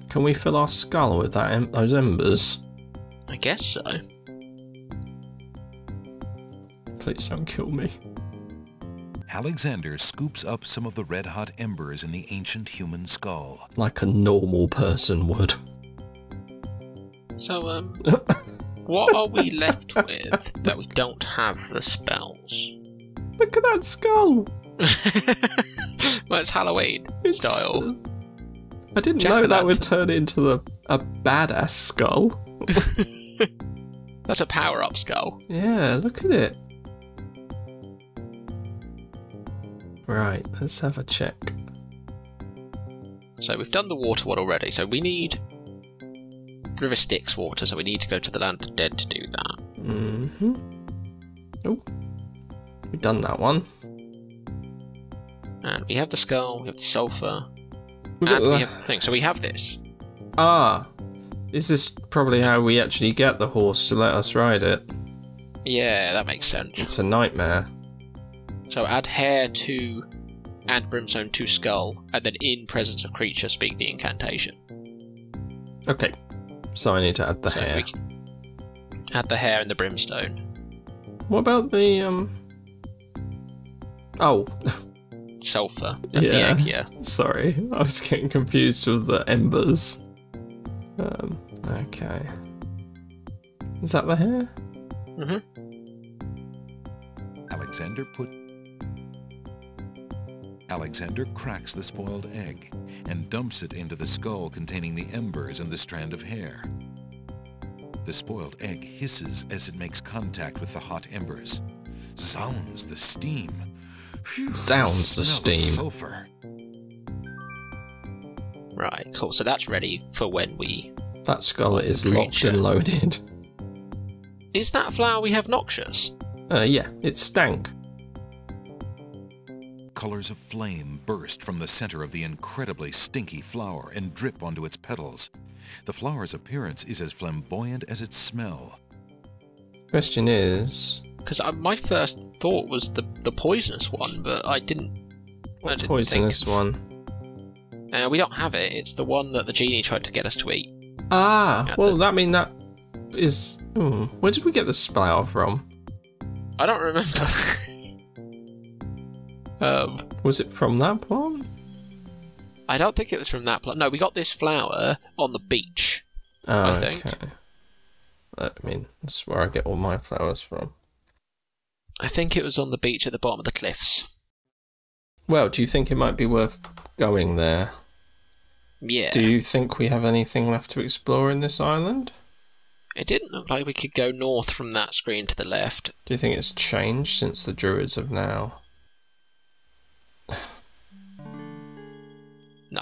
Can we fill our skull with those embers? I guess so. Please don't kill me. Alexander scoops up some of the red-hot embers in the ancient human skull. Like a normal person would. So, what are we left with that we don't have the spells? Look at that skull! Well, it's Halloween style. I didn't know that would turn into a badass skull. That's a power-up skull. Yeah, look at it. Right, let's have a check. So we've done the water one already, so we need River Styx water, so we need to go to the Land of the Dead to do that. Mm-hmm. Oh, we've done that one. And we have the skull, we have the sulphur, and we have the thing, so we have this. Ah, is this probably how we actually get the horse to let us ride it? Yeah, that makes sense. It's a nightmare. So add hair to, add brimstone to skull, and then in presence of creature speak the incantation. Okay, so I need to add the hair. Add the hair and the brimstone. What about the, Oh. Sulphur. That's the egg, yeah. Sorry, I was getting confused with the embers. Okay. Is that the hair? Mm-hmm. Alexander cracks the spoiled egg and dumps it into the skull containing the embers and the strand of hair. The spoiled egg hisses as it makes contact with the hot embers. Sounds the steam. Phew, sounds the steam. Sulfur. Right, cool. So that's ready for when we... That skull is locked and loaded. Is that flower we have noxious? Yeah, it's stank. Colors of flame burst from the center of the incredibly stinky flower and drip onto its petals. The flower's appearance is as flamboyant as its smell. Question is... Because my first thought was the poisonous one, but I didn't... What poisonous one? We don't have it. It's the one that the genie tried to get us to eat. Ah, well, that mean that is... where did we get the flower from? I don't remember. Was it from that plant? I don't think it was from that plant. No, we got this flower on the beach. Oh, I think. Okay. I mean, that's where I get all my flowers from. I think it was on the beach at the bottom of the cliffs. Well, do you think it might be worth going there? Yeah. Do you think we have anything left to explore in this island? It didn't look like we could go north from that screen to the left. Do you think it's changed since the druids have now... No.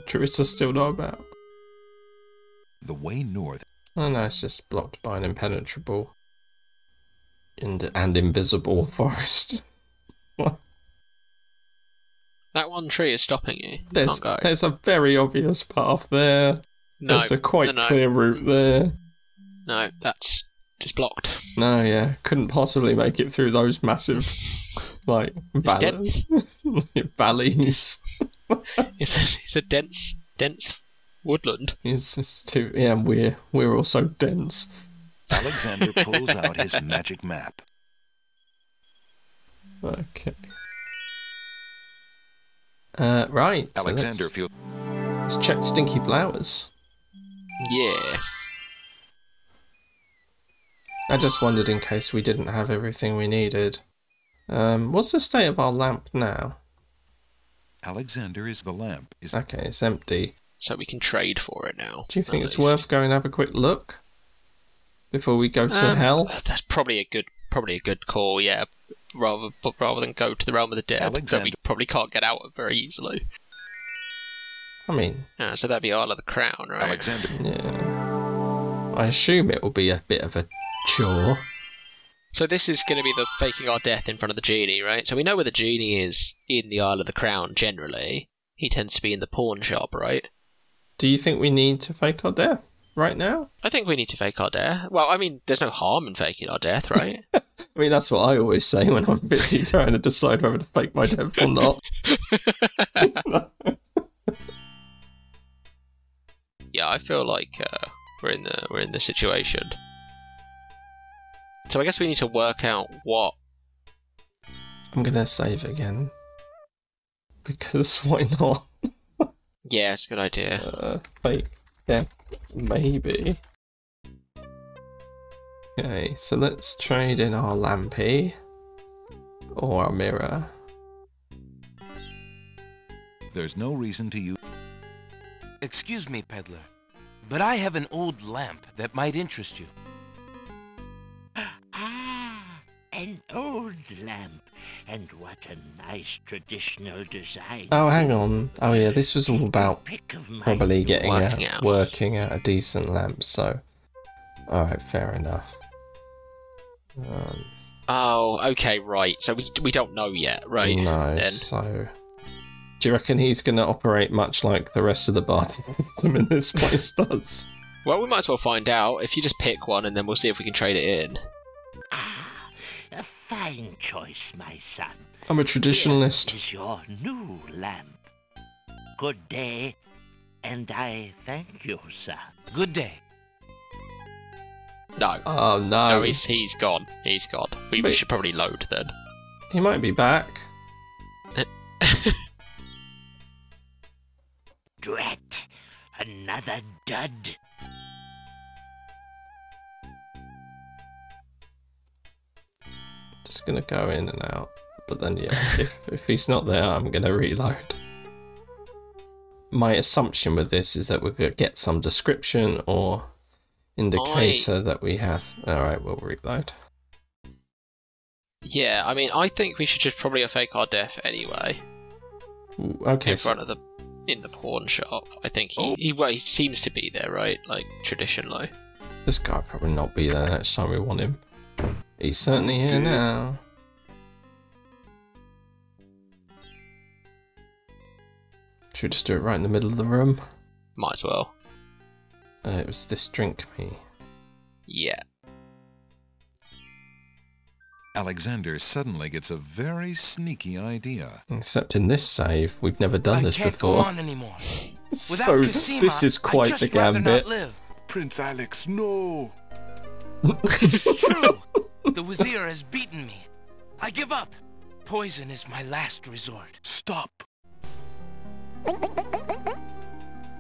Druids are still not about. The way north... Oh no, it's just blocked by an impenetrable and invisible forest. What? That one tree is stopping you. There's a very obvious path there. No, there's a quite clear route there. No, that's just blocked. No, yeah, couldn't possibly make it through those massive, like, valleys. Valleys. It's a dense woodland. It's too, yeah, we're also dense. Alexander pulls out his magic map. Okay. Right. Alexander so let's check stinky flowers. Yeah. I just wondered in case we didn't have everything we needed. What's the state of our lamp now? Alexander is the lamp. Okay, it's empty. So we can trade for it now. Do you think it's worth going to have a quick look before we go to hell? That's probably a good call. Yeah, rather than go to the realm of the dead that we probably can't get out of very easily. I mean, so that'd be Isle of the Crown, right? Alexander. Yeah. I assume it will be a bit of a chore. So this is going to be the faking our death in front of the genie, right? So we know where the genie is in the Isle of the Crown. Generally, he tends to be in the pawn shop, right? Do you think we need to fake our death right now? I think we need to fake our death. Well, I mean, there's no harm in faking our death, right? I mean, that's what I always say when I'm busy trying to decide whether to fake my death or not. Yeah, I feel like we're in the situation. So I guess we need to work out what. I'm gonna save again because why not? Yeah, it's a good idea. Wait, yeah, maybe. Okay, so let's trade in our lampy or our mirror. There's no reason to use... Excuse me, peddler, but I have an old lamp that might interest you. Ah, an old lamp. And what a nice traditional design. Oh, hang on. Oh yeah, this was all about probably getting working at a decent lamp, so... Alright, fair enough. Oh, okay, right. So we don't know yet, right? No, then. So... Do you reckon he's going to operate much like the rest of the barter system in this place does? Well, we might as well find out. If you just pick one and then we'll see if we can trade it in. Ah, a fine choice, my son. I'm a traditionalist. Here is your new lamp. Good day, and I thank you, sir. Good day. No. Oh no. No, he's gone. He's gone. We should probably load then. He might be back. Drat! Another dud. Just gonna go in and out. But then yeah, if he's not there, I'm gonna reload. My assumption with this is that we're gonna get some description or indicator that we have. Alright, we'll reload. Yeah, I mean, I think we should just probably fake our death anyway. Ooh, okay. In the pawn shop. I think he seems to be there, right? Like, traditionally. This guy will probably not be there next time we want him. He's certainly here now. Should we just do it right in the middle of the room? Might as well. It was this drink me. Yeah. Alexander suddenly gets a very sneaky idea. Except in this save, we've never done this before. I can't go on anymore. So Cassima, this is quite the gambit. Prince Alex, no! It's true. The Wazir has beaten me. I give up. Poison is my last resort. Stop!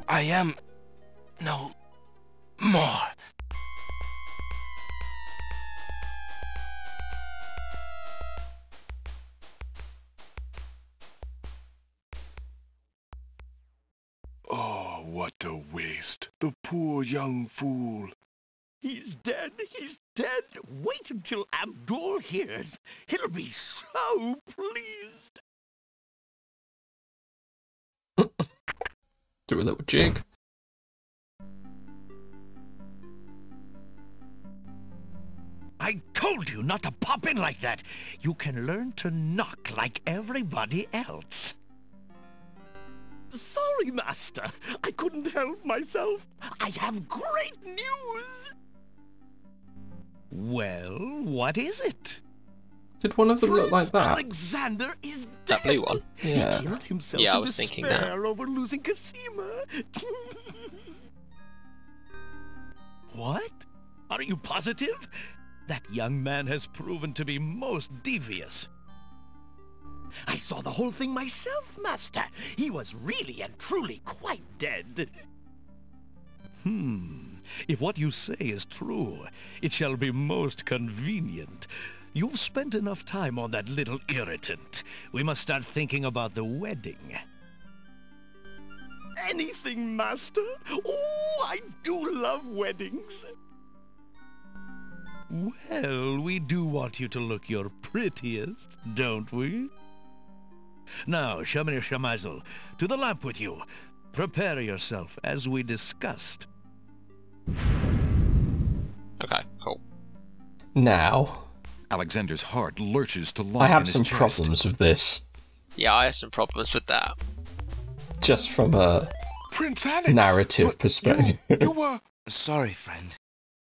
I am no more. Oh, what a waste. The poor young fool. He's dead. He's dead. Wait until Abdul hears. He'll be so pleased. Do a little jig. I told you not to pop in like that. You can learn to knock like everybody else. Sorry, Master. I couldn't help myself. I have great news. Well, what is it? Did one of them look like that? Alexander is dead. That blue one? Yeah. He killed himself Yeah, I in was thinking despair that. over losing Cassima. What? Are you positive? That young man has proven to be most devious. I saw the whole thing myself, Master. He was really and truly quite dead. If what you say is true, it shall be most convenient. You've spent enough time on that little irritant. We must start thinking about the wedding. Anything, Master? Oh, I do love weddings. Well, we do want you to look your prettiest, don't we? Now, Shamir Shamazel, to the lamp with you. Prepare yourself, as we discussed. Okay, cool. Now, Alexander's heart lurches to life I in have his some chest. problems with this. Yeah, I have some problems with that. Just from a Prince Alex! narrative But perspective. You were... Sorry, friend.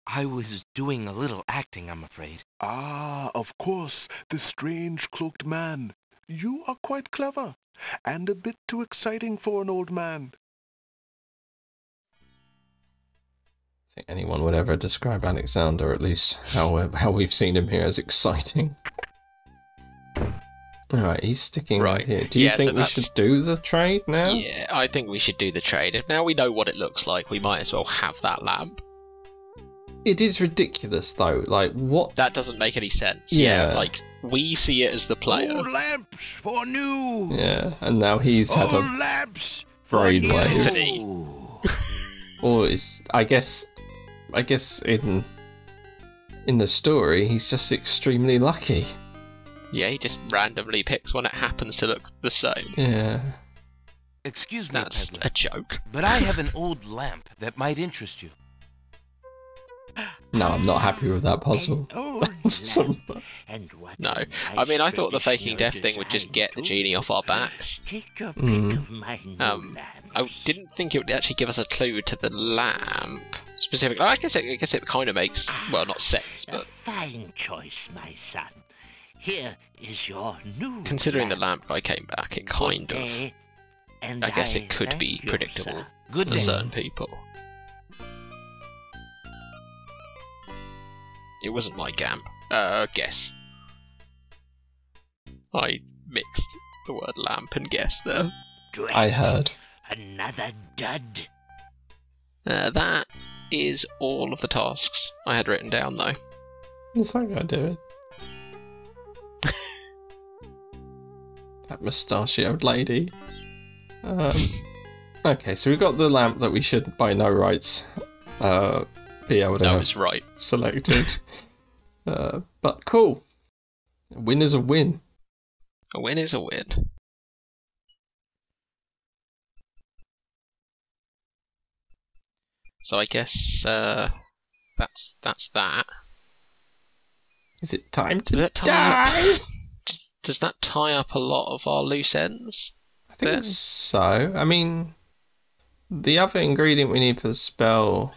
I was doing a little acting, I'm afraid. Ah, of course, the strange cloaked man. You are quite clever, and a bit too exciting for an old man. think anyone would ever describe Alexander, at least how we've seen him here, as exciting. Alright, he's sticking right here. Do you think we should do the trade now? Yeah, I think we should do the trade. If now we know what it looks like, we might as well have that lamp. It is ridiculous, though. Like, what? That doesn't make any sense. Yeah. Like, we see it as the player. Old lamps for new. Yeah, and now he's had Old a lamps brainwave. Or is I guess in the story he's just extremely lucky. Yeah, he just randomly picks one. It happens to look the same. Yeah. Excuse me, That's peddler, a joke. but I have an old lamp that might interest you. No, I'm not happy with that puzzle. No, I mean, I thought the faking death thing would just get the genie off our backs. I didn't think it would actually give us a clue to the lamp specifically. I guess it kind of makes, well, not sense, but a fine choice, my son. Here is your new considering lamp. the lamp guy came back, it kind of, I guess it could be predictable for certain people. It wasn't my guess. I mixed the word lamp and guess there. I heard. Another dud. That is all of the tasks I had written down, though. What's that guy doing? That mustachioed lady. Okay, so we've got the lamp that we should, by no rights, be able to have right. selected. But cool. A win is a win. A win is a win. So I guess that's that. Is it time to die? Does that tie up a lot of our loose ends? I think so. I mean, the other ingredient we need for the spell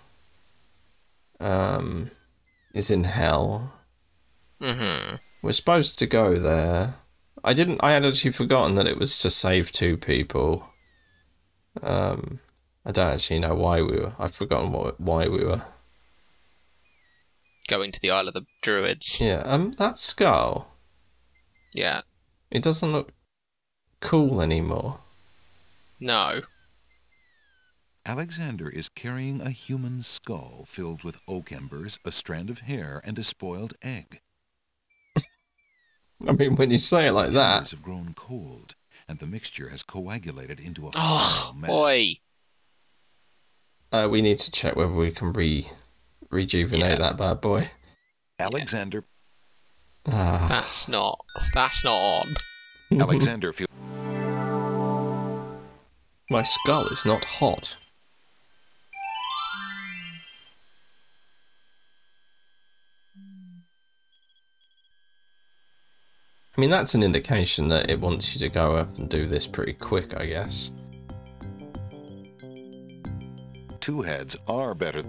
is in hell. Mm-hmm. We're supposed to go there. I had actually forgotten that it was to save 2 people. I don't actually know why I've forgotten why we were going to the Isle of the Druids. Yeah, that skull. Yeah. It doesn't look cool anymore. No. Alexander is carrying a human skull filled with oak embers, a strand of hair, and a spoiled egg. I mean, when you say it like the that... embers have grown cold, and the mixture has coagulated into a foul mess. Boy! We need to check whether we can rejuvenate that bad boy. Alexander... That's not on. Alexander feels... My skull is not hot. I mean, that's an indication that it wants you to go up and do this pretty quick, I guess. 2 heads are better.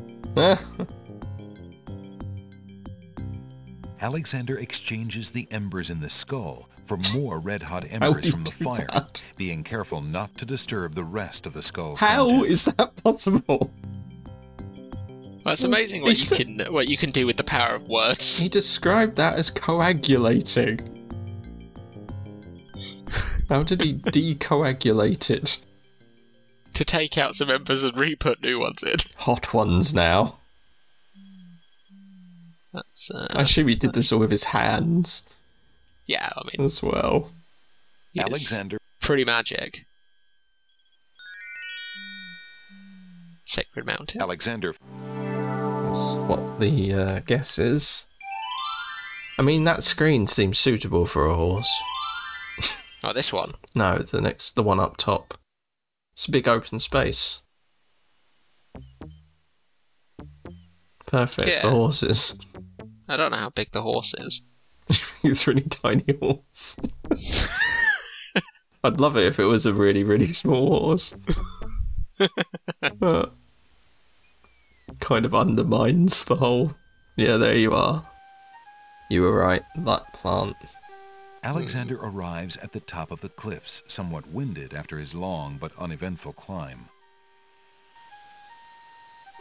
Alexander exchanges the embers in the skull for more red-hot embers from the fire, being careful not to disturb the rest of the skull's How contents. is that possible? Well, it's amazing what you can do with the power of words. He described that as coagulating. How did he decoagulate it? To take out some embers and re-put new ones in. Hot ones now. That's, I assume he did this all with his hands. Yeah, I mean... As well. Alexander... Pretty magic. Sacred Mountain. Alexander... That's what the guess is. I mean, that screen seems suitable for a horse. Oh, this one? No, the one up top. It's a big open space. Perfect for horses. I don't know how big the horse is. It's a really tiny horse. I'd love it if it was a really, really small horse. But kind of undermines the whole... Yeah, there you are. You were right, that plant. Alexander arrives at the top of the cliffs, somewhat winded after his long but uneventful climb.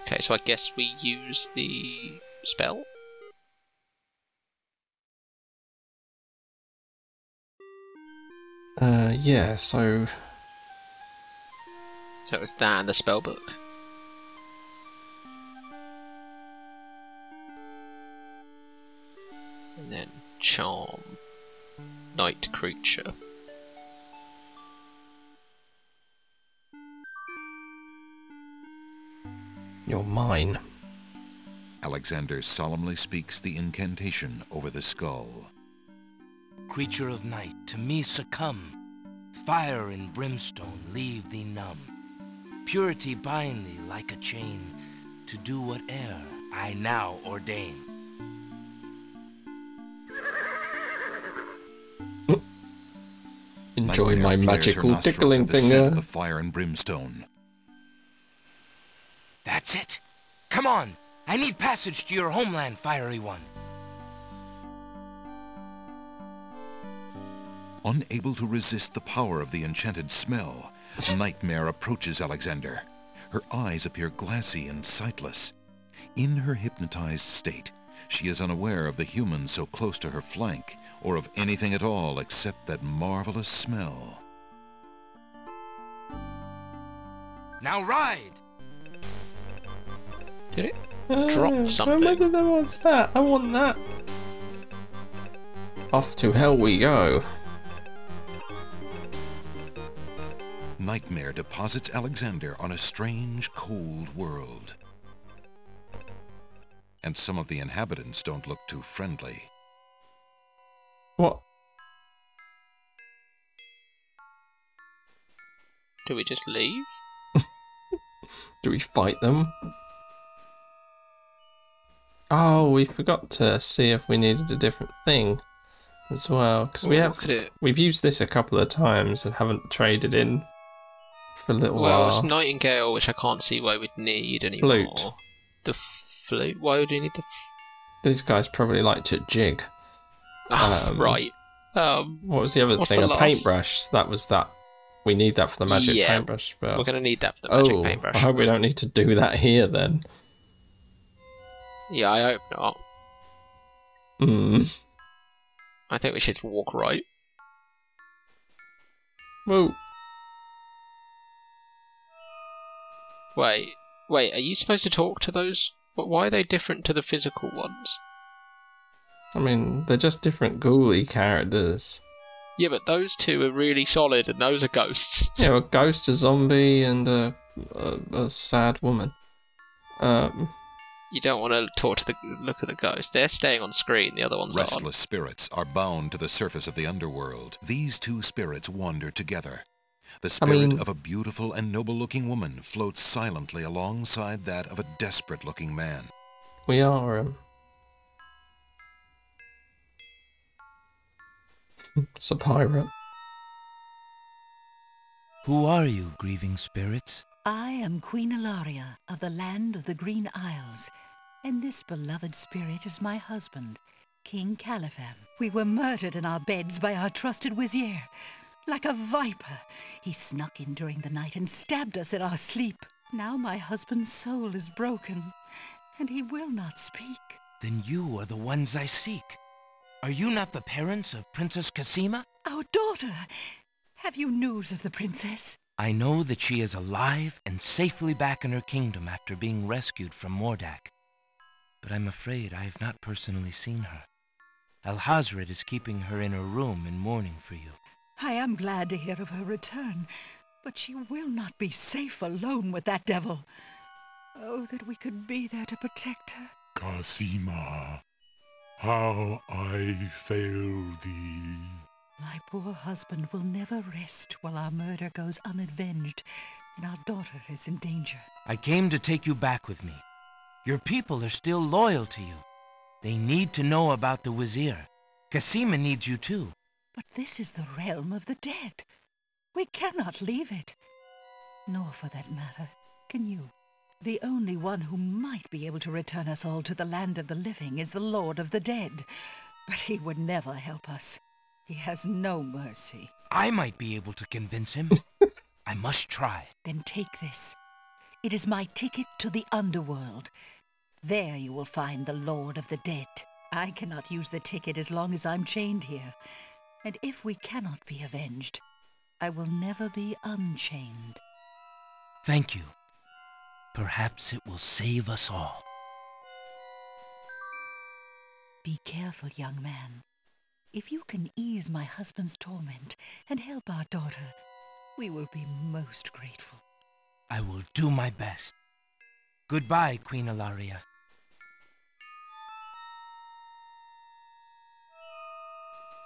Okay, so I guess we use the spell. Yeah, so it's that and the spell book. And then charm. Night creature. you're mine. Alexander solemnly speaks the incantation over the skull. Creature of night, to me succumb. Fire and brimstone leave thee numb. Purity bind thee like a chain, to do whate'er I now ordain. Enjoy my Nightmare flares her magical nostrils tickling at the scent of finger. the fire and brimstone. That's it. Come on. I need passage to your homeland, fiery one. Unable to resist the power of the enchanted smell, Nightmare approaches Alexander. Her eyes appear glassy and sightless. In her hypnotized state, she is unaware of the humans so close to her flank, or of anything at all except that marvelous smell. Now ride! Did it drop something? What's that? I want that. Off to hell we go. Nightmare deposits Alexander on a strange, cold world. And some of the inhabitants don't look too friendly. What? Do we just leave? Do we fight them? Oh, we forgot to see if we needed a different thing as well, because we've used this a couple of times and haven't traded in for a little Well, while. it's Nightingale, which I can't see why we'd need anymore. Flute. The flute? Why would we need the These guys probably like to jig. right. What was the other what's thing? the A last- paintbrush. That was that. We need that for the magic Yeah, paintbrush spell. We're going to need that for the magic Oh, paintbrush. I hope we don't need to do that here then. Yeah, I hope not. Hmm. I think we should walk right. Well, Wait, are you supposed to talk to those? Why are they different to the physical ones? I mean, they're just different ghouly characters. Yeah, but those two are really solid, and those are ghosts. Yeah, a ghost, a zombie, and a sad woman. You don't want to look at the ghost. They're staying on screen. The other ones aren't. Restless spirits are bound to the surface of the underworld. These two spirits wander together. The spirit of a beautiful and noble-looking woman floats silently alongside that of a desperate-looking man. We are, it's a pirate. Who are you, grieving spirits? I am Queen Ilaria of the land of the Green Isles, and this beloved spirit is my husband, King Califam. We were murdered in our beds by our trusted vizier. Like a viper, he snuck in during the night and stabbed us in our sleep. Now my husband's soul is broken, and he will not speak. Then you are the ones I seek. Are you not the parents of Princess Cassima? Our daughter! Have you news of the princess? I know that she is alive and safely back in her kingdom after being rescued from Mordak. But I'm afraid I have not personally seen her. Alhazred is keeping her in her room in mourning for you. I am glad to hear of her return, but she will not be safe alone with that devil. Oh, that we could be there to protect her. Cassima, how I fail thee. My poor husband will never rest while our murder goes unavenged and our daughter is in danger. I came to take you back with me. Your people are still loyal to you. They need to know about the Vizier. Cassima needs you too. But this is the realm of the dead. We cannot leave it. Nor, for that matter, can you. The only one who might be able to return us all to the land of the living is the Lord of the Dead. But he would never help us. He has no mercy. I might be able to convince him. I must try. Then take this. It is my ticket to the underworld. There you will find the Lord of the Dead. I cannot use the ticket as long as I'm chained here. And if we cannot be avenged, I will never be unchained. Thank you. Perhaps it will save us all. Be careful, young man. If you can ease my husband's torment and help our daughter, we will be most grateful. I will do my best. Goodbye, Queen Ilaria.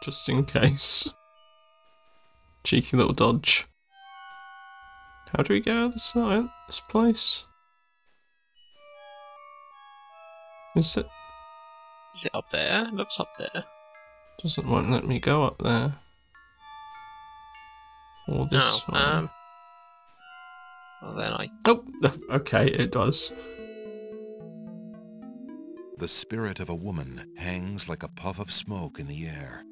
Just in case. Cheeky little dodge. How do we get out of this place? Is it up there? It looks up there. won't let me go up there. Or this one. Well then Oh! Okay, it does. The spirit of a woman hangs like a puff of smoke in the air.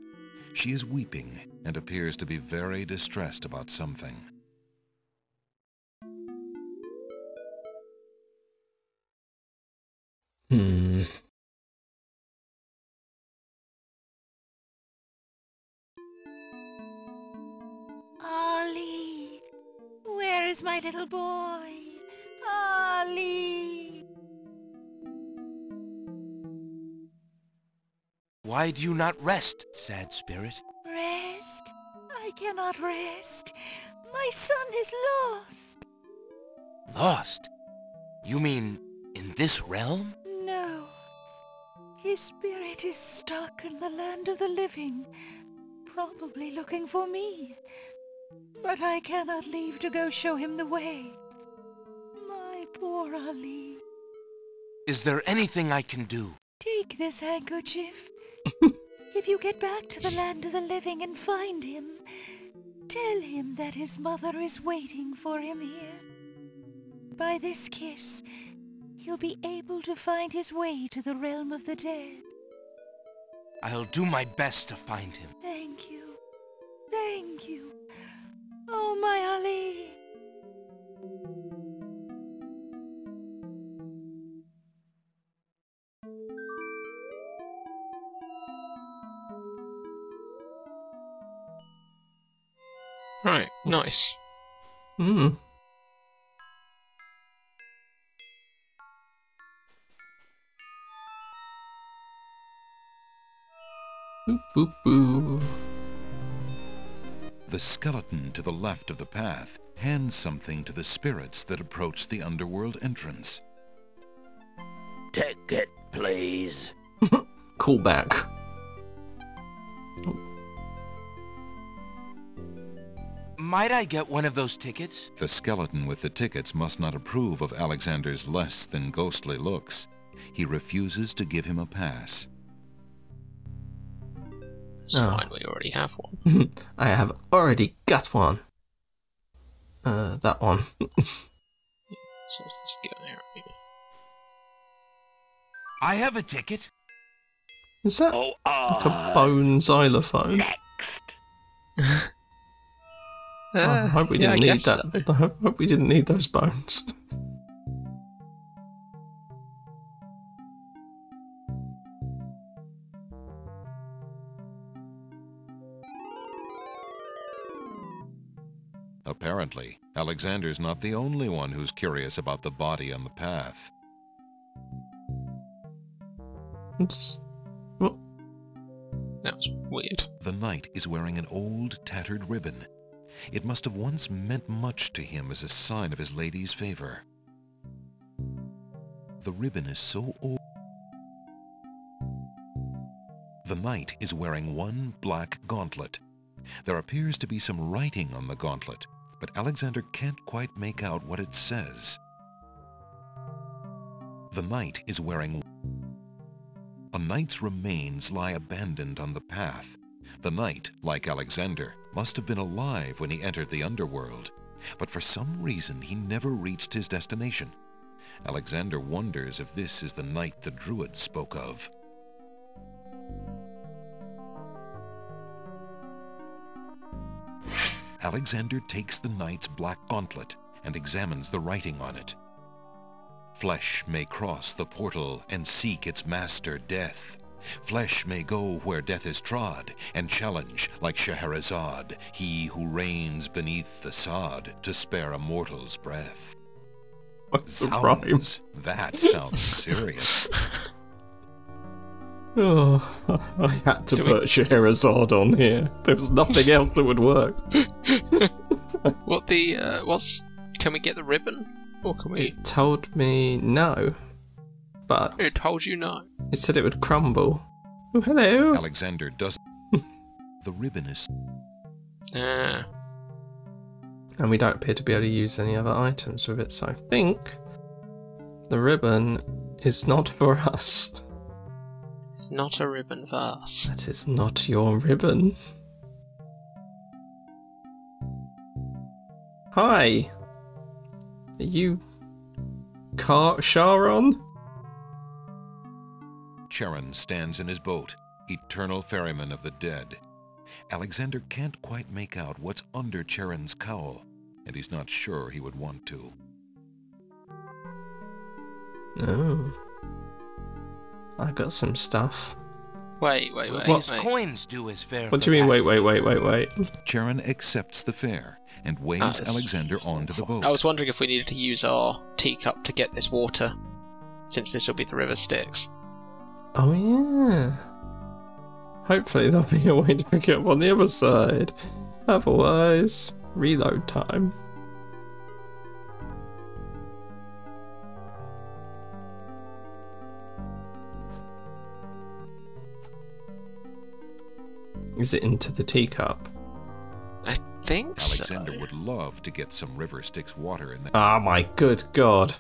She is weeping and appears to be very distressed about something. Ollie, where is my little boy? Ollie! Why do you not rest, sad spirit? Rest? I cannot rest. My son is lost. Lost? You mean in this realm? No. His spirit is stuck in the land of the living, probably looking for me. But I cannot leave to go show him the way. My poor Ali. Is there anything I can do? Take this handkerchief. If you get back to the land of the living and find him, tell him that his mother is waiting for him here. By this kiss, he'll be able to find his way to the realm of the dead. I'll do my best to find him. Thank you. Thank you. Oh, my Ali. Right, nice. Boop, boop, boo. The skeleton to the left of the path hands something to the spirits that approach the underworld entrance. Ticket, please. Call back. Might I get one of those tickets? The skeleton with the tickets must not approve of Alexander's less than ghostly looks. He refuses to give him a pass. It's fine, we already have one. I have already got one. That one. So it's this guy here. I have a ticket. Is that like a bone xylophone? Next. I hope we didn't need that. So. I hope we didn't need those bones. Apparently, Alexander's not the only one who's curious about the body on the path. What? That was weird. The knight is wearing an old, tattered ribbon. It must have once meant much to him as a sign of his lady's favor. The ribbon is so old. The knight is wearing one black gauntlet. There appears to be some writing on the gauntlet, but Alexander can't quite make out what it says. The knight is wearing... A knight's remains lie abandoned on the path. The knight, like Alexander, must have been alive when he entered the underworld, but for some reason he never reached his destination. Alexander wonders if this is the knight the druid spoke of. Alexander takes the knight's black gauntlet and examines the writing on it. Flesh may cross the portal and seek its master death. Flesh may go where death is trod, and challenge, like Scheherazade, he who reigns beneath the sod to spare a mortal's breath. What's the rhyme? That sounds serious. Oh, I had to put Scheherazade on here. There was nothing else that would work. Can we get the ribbon? Or can we... It told me no. But... It told you no. It said it would crumble. Oh, hello. Alexander doesn't... The ribbon is... Ah. And we don't appear to be able to use any other items with it, so I think the ribbon is not for us. It's not a ribbon for us. That is not your ribbon. Hi. Are you... Sharon? Charon stands in his boat, eternal ferryman of the dead. Alexander can't quite make out what's under Charon's cowl, and he's not sure he would want to. Oh. I got some stuff. Wait. These coins do as fare. What do you mean, wait? Charon accepts the fare and waves Alexander onto the boat. I was wondering if we needed to use our teacup to get this water, since this will be the river Styx. Oh yeah. Hopefully there'll be a way to pick it up on the other side. Otherwise, reload time. Is it into the teacup? I think Alexander would love to get some river Styx water in there. Ah, my good God.